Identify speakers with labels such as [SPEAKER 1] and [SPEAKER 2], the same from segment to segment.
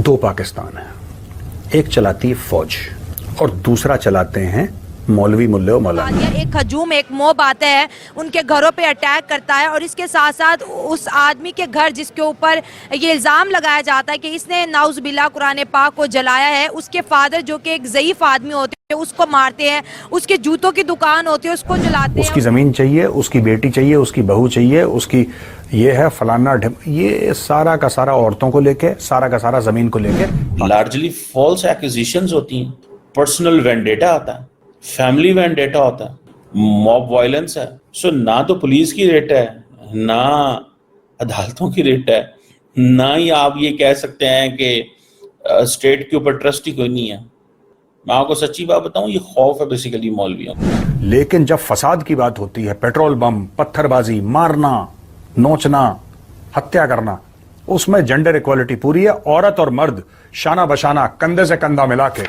[SPEAKER 1] दो पाकिस्तान है, एक चलाती फौज और दूसरा चलाते हैं मौलवी मुल्ले और मौलाना।
[SPEAKER 2] एक हजूम एक मोब आता है, उनके घरों पे अटैक करता है और इसके साथ साथ उस आदमी के घर जिसके ऊपर ये इल्ज़ाम लगाया जाता है कि इसने नाउज़ुबिल्लाह कुरान पाक को जलाया है, उसके फादर जो कि एक ज़ईफ़ आदमी होते हैं उसको मारते हैं, उसके जूतों की दुकान होती है उसको जलाते हैं।
[SPEAKER 1] उसकी ज़मीन चाहिए, उसकी बेटी चाहिए, उसकी बहू चाहिए, उसकी ये है फलाना ये सारा का सारा औरतों को लेके, सारा का सारा ज़मीन को लेके
[SPEAKER 3] लार्जली फॉल्स एक्यूजेशंस होती हैं, पर्सनल वेंडेटा आता है, फैमिली वेंडेटा होता है, मॉब वायलेंस है। सो ना तो पुलिस की रेट है, ना अदालतों की रेट है, ना ही आप ये कह सकते हैं कि स्टेट के ऊपर ट्रस्ट ही कोई नहीं है। मैं आपको सच्ची बात बताऊं, ये खौफ है बेसिकली मौलवियों को।
[SPEAKER 1] लेकिन जब फसाद की बात होती है, पेट्रोल बम, पत्थरबाजी, मारना, नोचना, हत्या करना, उसमें जेंडर इक्वालिटी पूरी है। औरत और मर्द शाना बशाना कंधे से कंधा मिला के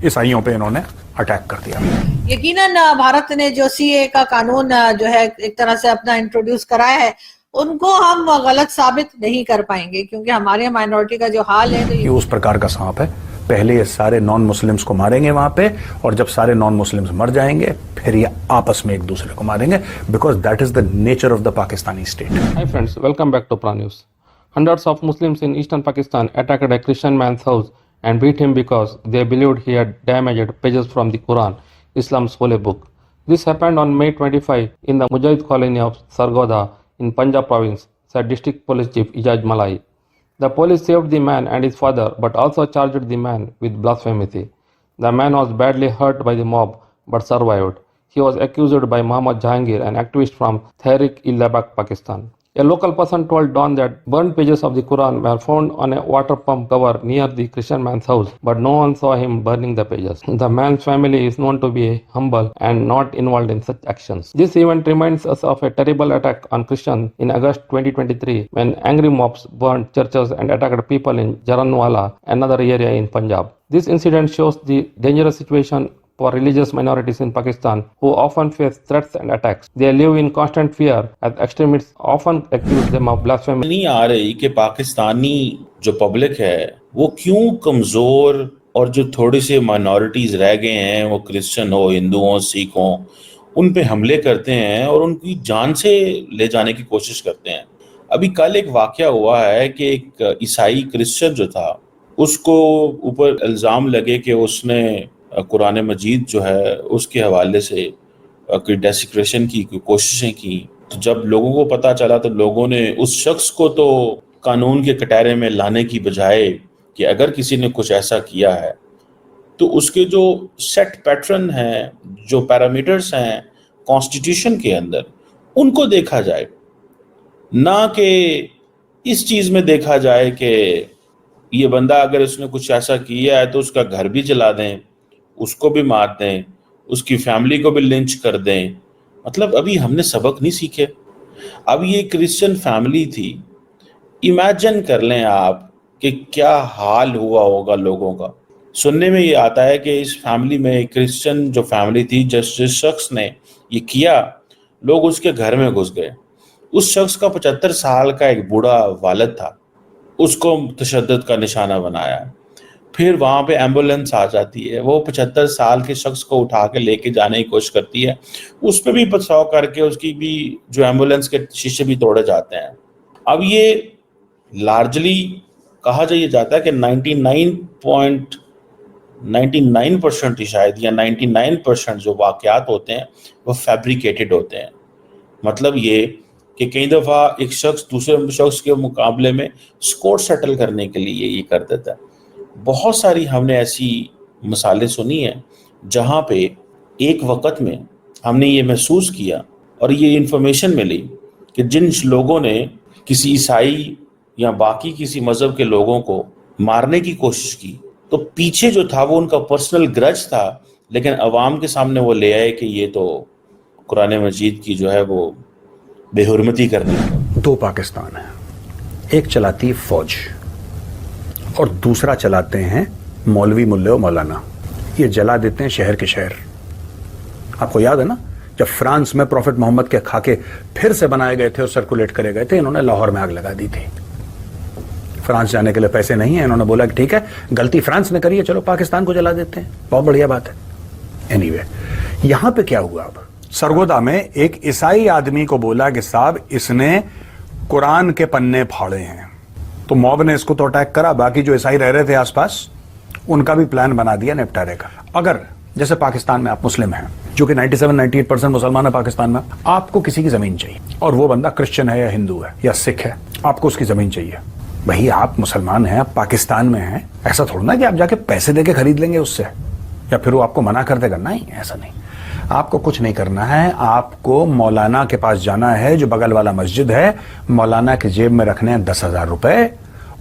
[SPEAKER 1] ईसाइयों पे इन्होंने अटैक कर दिया।
[SPEAKER 4] यकीनन भारत ने जो सीए का कानून जो है एक तरह से अपना इंट्रोड्यूस कराया है, उनको हम गलत साबित नहीं कर पाएंगे, क्योंकि हमारे माइनॉरिटी का जो हाल है तो
[SPEAKER 1] ये उस प्रकार का सांप है। पहले ये सारे नॉन मुस्लिम्स को मारेंगे वहां पे, और जब सारे नॉन मुस्लिम्स मर जाएंगे फिर ये आपस में एक दूसरे को मारेंगे, because that is the nature of the Pakistani state.
[SPEAKER 5] Hi friends, welcome back to Pra News. Hundreds of Muslims in eastern Pakistan attacked a Christian man's house and beat him because they believed he had damaged pages from the Quran, Islam's holy book. This happened on May 25 in the Mujahid colony of Sargodha in Punjab province, said District Police Chief Ijaz Malai. The police saved the man and his father but also charged the man with blasphemy. The man was badly hurt by the mob but survived. He was accused by Muhammad Jahangir, an activist from Tehreek-e-Labak, Pakistan. A local person told Dawn that burnt pages of the Quran were found on a water pump cover near the Christian man's house, but no one saw him burning the pages. The man's family is known to be humble and not involved in such actions. This event reminds us of a terrible attack on Christians in August 2023 when angry mobs burned churches and attacked people in Jaranwala, another area in Punjab. This incident shows the dangerous situation for religious minorities in Pakistan, who often face threats and attacks. They live in constant fear as extremists often accuse them of blasphemy.
[SPEAKER 3] नहीं आ रही कि पाकिस्तानी जो public है वो क्यों कमजोर, और जो थोड़े से माइनॉरिटीज रह गए हैं, वो क्रिश्चियन हो, हिंदू हो, सिख हो, उन पे हमले करते हैं और उनकी जान से ले जाने की कोशिश करते हैं। अभी कल एक वाकया हुआ है कि एक ईसाई क्रिश्चियन जो था, उसको ऊपर इल्ज़ाम लगे कि उसने कुरान मजीद जो है उसके हवाले से कोई डेसिक्रेशन की कोई कोशिशें की। तो जब लोगों को पता चला तो लोगों ने उस शख्स को तो कानून के कटहरे में लाने की बजाय कि अगर किसी ने कुछ ऐसा किया है तो उसके जो सेट पैटर्न हैं, जो पैरामीटर्स हैं कॉन्स्टिट्यूशन के अंदर, उनको देखा जाए, ना कि इस चीज़ में देखा जाए कि ये बंदा अगर उसने कुछ ऐसा किया है तो उसका घर भी जला दें, उसको भी मार दें, उसकी फैमिली को भी लिंच कर दें। मतलब अभी हमने सबक नहीं सीखे। अब ये क्रिश्चियन फैमिली थी, इमेजिन कर लें आप कि क्या हाल हुआ होगा लोगों का। सुनने में ये आता है कि इस फैमिली में, क्रिश्चियन जो फैमिली थी, जिस शख्स ने ये किया, लोग उसके घर में घुस गए। उस शख्स का 75 साल का एक बूढ़ा वालिद था, उसको तशद्दुद का निशाना बनाया। फिर वहाँ पे एम्बुलेंस आ जाती है, वो 75 साल के शख्स को उठा के लेके जाने की कोशिश करती है, उस पर भी पथराव करके उसकी भी जो एम्बुलेंस के शीशे भी तोड़े जाते हैं। अब ये लार्जली कहा जाता है कि 99.99% ही शायद, या 99% जो वाक़यात होते हैं वो फैब्रिकेटेड होते हैं। मतलब ये कि कई दफ़ा एक शख्स दूसरे शख्स के मुकाबले में स्कोर सेटल करने के लिए ये कर देता है। बहुत सारी हमने ऐसी मिसालें सुनी हैं जहाँ पे एक वक़्त में हमने ये महसूस किया और ये इन्फॉर्मेशन मिली कि जिन लोगों ने किसी ईसाई या बाकी किसी मज़हब के लोगों को मारने की कोशिश की, तो पीछे जो था वो उनका पर्सनल ग्रज था, लेकिन अवाम के सामने वो ले आए कि ये तो कुरान मजीद की जो है वो बेहुरमती करनी है।
[SPEAKER 1] दो पाकिस्तान है, एक चलाती फौज और दूसरा चलाते हैं मौलवी मुल्ले और मौलाना। ये जला देते हैं शहर के शहर। आपको याद है ना, जब फ्रांस में प्रॉफिट मोहम्मद के खाके फिर से बनाए गए थे और सर्कुलेट करे गए थे, इन्होंने लाहौर में आग लगा दी थी। फ्रांस जाने के लिए पैसे नहीं है, इन्होंने बोला कि ठीक है गलती फ्रांस ने करी है, चलो पाकिस्तान को जला देते हैं, बहुत बढ़िया बात है। एनीवे, यहां पे क्या हुआ, अब सरगोदा में एक ईसाई आदमी को बोला कि साहब इसने कुरान के पन्ने फाड़े हैं, तो मॉब ने इसको तो अटैक करा, बाकी जो ईसाई रह रहे थे आसपास उनका भी प्लान बना दिया निपटारे का। अगर जैसे पाकिस्तान में आप मुस्लिम हैं, जो कि 97-98% मुसलमान है पाकिस्तान में, आपको किसी की जमीन चाहिए और वो बंदा क्रिश्चियन है या हिंदू है या सिख है, आपको उसकी जमीन चाहिए, भाई आप मुसलमान हैं, आप पाकिस्तान में हैं, ऐसा थोड़ा ना कि आप जाके पैसे देके खरीद लेंगे उससे या फिर वो आपको मना कर देगा, नहीं ऐसा नहीं। आपको कुछ नहीं करना है, आपको मौलाना के पास जाना है जो बगल वाला मस्जिद है, मौलाना की जेब में रखने हैं 10,000 रुपए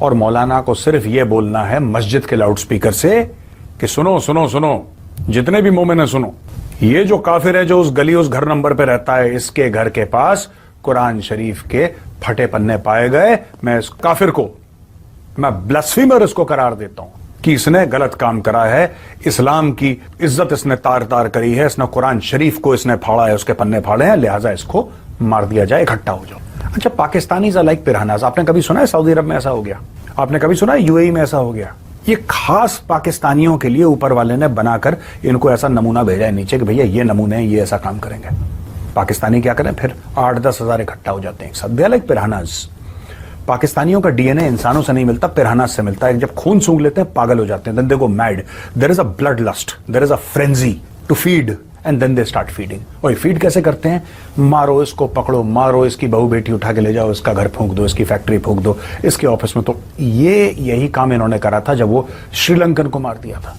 [SPEAKER 1] और मौलाना को सिर्फ ये बोलना है मस्जिद के लाउड स्पीकर से कि सुनो सुनो सुनो, जितने भी मोमिन है सुनो, ये जो काफिर है जो उस गली उस घर नंबर पे रहता है, इसके घर के पास कुरान शरीफ के फटे पन्ने पाए गए, मैं इस काफिर को, मैं ब्लास्फेमर इसको करार देता हूं कि इसने गलत काम करा है, इस्लाम की इज्जत इसने तार तार करी है, इसने कुरान शरीफ को इसने फाड़ा है, उसके पन्ने फाड़े हैं, लिहाजा इसको मार दिया जाए, इकट्ठा हो जाओ। अच्छा, पाकिस्तानी लाइक पिरानास, आपने कभी सुना है सऊदी अरब में ऐसा हो गया? आपने कभी सुना है यूएई में ऐसा हो गया? ये खास पाकिस्तानियों के लिए ऊपर वाले ने बनाकर इनको ऐसा नमूना भेजा है नीचे कि भैया ये नमूने हैं, ये ऐसा काम करेंगे। पाकिस्तानी क्या करें फिर, 8-10 हजार इकट्ठा हो जाते हैं, सब लाइक पिरानास। पाकिस्तानियों का डीएनए इंसानों से नहीं मिलता, पिरानास से मिलता है। जब खून सूंघ लेते हैं पागल हो जाते हैं, then they go mad, there is a blood lust, there is a frenzy to feed and then they start feeding. और फीड कैसे करते हैं, मारो इसको, पकड़ो, मारो इसकी बहू बेटी उठा के ले जाओ, इसका घर फूंक दो, इसकी फैक्ट्री फूंक दो, इसके ऑफिस में। तो यही काम इन्होंने करा था जब वो श्रीलंकन को मार दिया था।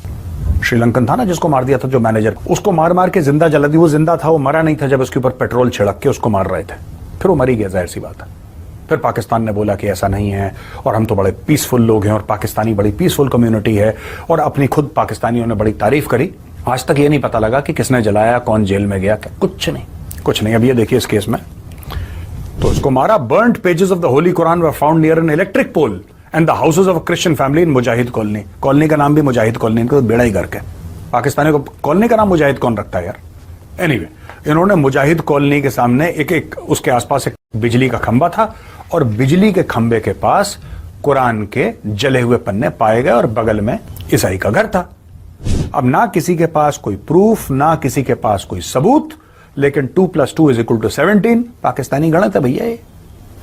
[SPEAKER 1] श्रीलंकन था ना जिसको मार दिया था, जो मैनेजर, उसको मार मार के जिंदा जला दी। वो जिंदा था, वो मरा नहीं था जब उसके ऊपर पेट्रोल छिड़क के उसको मार रहे थे, फिर वो मरी गया, जाहिर सी बात है। फिर पाकिस्तान ने बोला कि ऐसा नहीं है और हम तो बड़े पीसफुल लोग हैं और पाकिस्तानी बड़ी पीसफुल कम्युनिटी है, और अपनी खुद पाकिस्तानियों ने बड़ी तारीफ करी। आज तक ये नहीं पता लगा कि किसने जलाया, कौन जेल में गया, क्या, कुछ नहीं। अब ये देखिए इस केस में तो उसको मारा। Burned pages of the holy Quran were found near an electric pole and the houses of a Christian family in Mujahid colony. Colony का नाम भी मुजाहिद कॉलोनी, इनको तो बेड़ा ही गर्क है। पाकिस्तानी को कॉलोनी का नाम मुजाहिद कौन रखता है यार? एनीवे, इन्होंने मुजाहिद कॉलोनी के सामने एक उसके आसपास एक बिजली का खंबा था और बिजली के खंबे के पास कुरान के जले हुए पन्ने पाए गए और बगल में ईसाई का घर था। अब ना किसी के पास कोई प्रूफ, ना किसी के पास कोई सबूत, लेकिन 2 + 2 = 17। पाकिस्तानी गणित है भैया,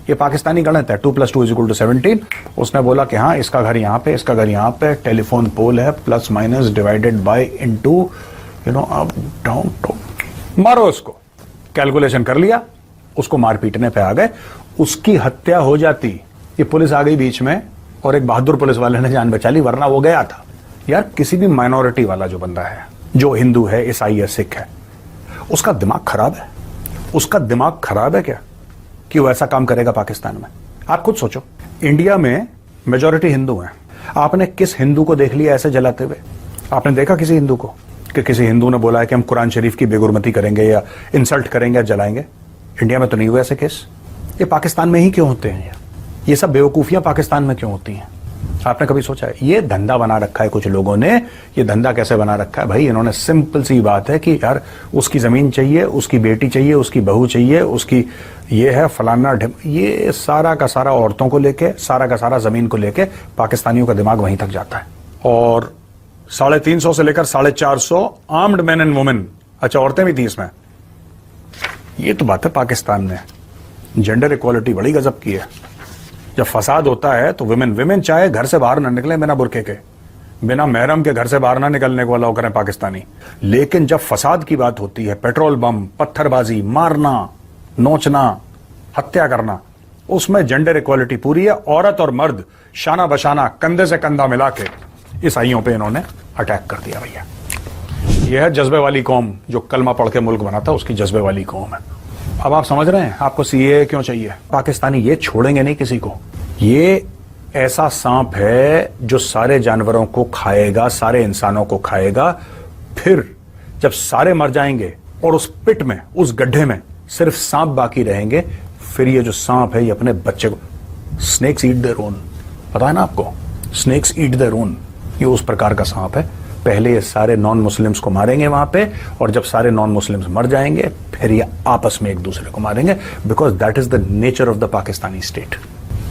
[SPEAKER 1] ये पाकिस्तानी गणित है। 2 + 2 = 17। उसने बोला कि हाँ इसका घर यहां पे, इसका घर यहां पे, टेलीफोन पोल है, plus minus divided by into up down, मारो उसको। कैलकुलेशन कर लिया, उसको मार पीटने पे आ गए। उसकी हत्या हो जाती, ये पुलिस आ गई बीच में और एक बहादुर पुलिस वाले ने जान बचा ली, वरना वो गया था। यार किसी भी माइनॉरिटी वाला जो बंदा है, जो हिंदू है, ईसाई है, सिख है, उसका दिमाग खराब है। उसका दिमाग खराब है क्या कि वो ऐसा काम करेगा पाकिस्तान में? आप खुद सोचो, इंडिया में मेजॉरिटी हिंदू हैं, आपने किस हिंदू को देख लिया ऐसे जलाते हुए? आपने देखा किसी हिंदू को कि किसी हिंदू ने बोला है कि हम कुरान शरीफ की बेगुरमती करेंगे या इंसल्ट करेंगे या जलाएंगे? इंडिया में तो नहीं हुआ ऐसे केस। ये पाकिस्तान में ही क्यों होते हैं? ये सब बेवकूफियां पाकिस्तान में क्यों होती हैं? आपने कभी सोचा है? ये धंधा बना रखा है कुछ लोगों ने। ये धंधा कैसे बना रखा है भाई? इन्होंने सिंपल सी बात है कि यार उसकी जमीन चाहिए, उसकी बेटी चाहिए, उसकी बहू चाहिए, उसकी ये है फलाना, ये सारा का सारा औरतों को लेके, सारा का सारा जमीन को लेके पाकिस्तानियों का दिमाग वहीं तक जाता है। और 350 से लेकर 450 आर्म्ड मैन एंड वुमेन, अच्छा औरतें भी थी इसमें। ये तो बात है पाकिस्तान में जेंडर इक्वालिटी बड़ी गजब की है। जब फसाद होता है तो विमेन चाहे घर से बाहर ना निकले, बिना बुरके के, बिना महरम के घर से बाहर ना निकलने को अलाउ करें पाकिस्तानी। लेकिन जब फसाद की बात होती है, पेट्रोल बम, पत्थरबाजी, मारना, नोचना, हत्या करना, उसमें जेंडर इक्वालिटी पूरी है। औरत और मर्द शाना बशाना, कंधे से कंधा मिला के ईसाइयों पे इन्होंने अटैक कर दिया भैया। यह है जज्बे वाली कौम, जो कलमा पढ़ के मुल्क बना था, उसकी जज्बे वाली कौम है। अब आप समझ रहे हैं आपको सीएए क्यों चाहिए? पाकिस्तानी ये छोड़ेंगे नहीं किसी को। ये ऐसा सांप है जो सारे जानवरों को खाएगा, सारे इंसानों को खाएगा। फिर जब सारे मर जाएंगे और उस पिट में, उस गड्ढे में सिर्फ सांप बाकी रहेंगे, फिर ये जो सांप है ये अपने बच्चे को, स्नेक्स ईट देयर ओन, पता है ना आपको, स्नेक्स ईट देयर ओन, ये उस प्रकार का सांप है। पहले ये सारे नॉन मुस्लिम्स को मारेंगे वहां पे, और जब सारे नॉन मुस्लिम्स मर जाएंगे फिर ये आपस में एक दूसरे को मारेंगे, because that is the nature of the Pakistani state.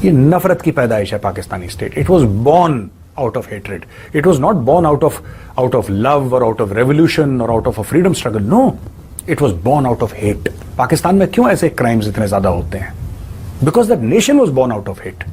[SPEAKER 1] ये नफरत की पैदाइश है Pakistani state. It was born out of hatred. It was not born out of love or out of revolution or out of a freedom struggle. No, it was born out of hate. Pakistan में क्यों ऐसे crimes इतने ज्यादा होते हैं? Because that nation was born out of hate.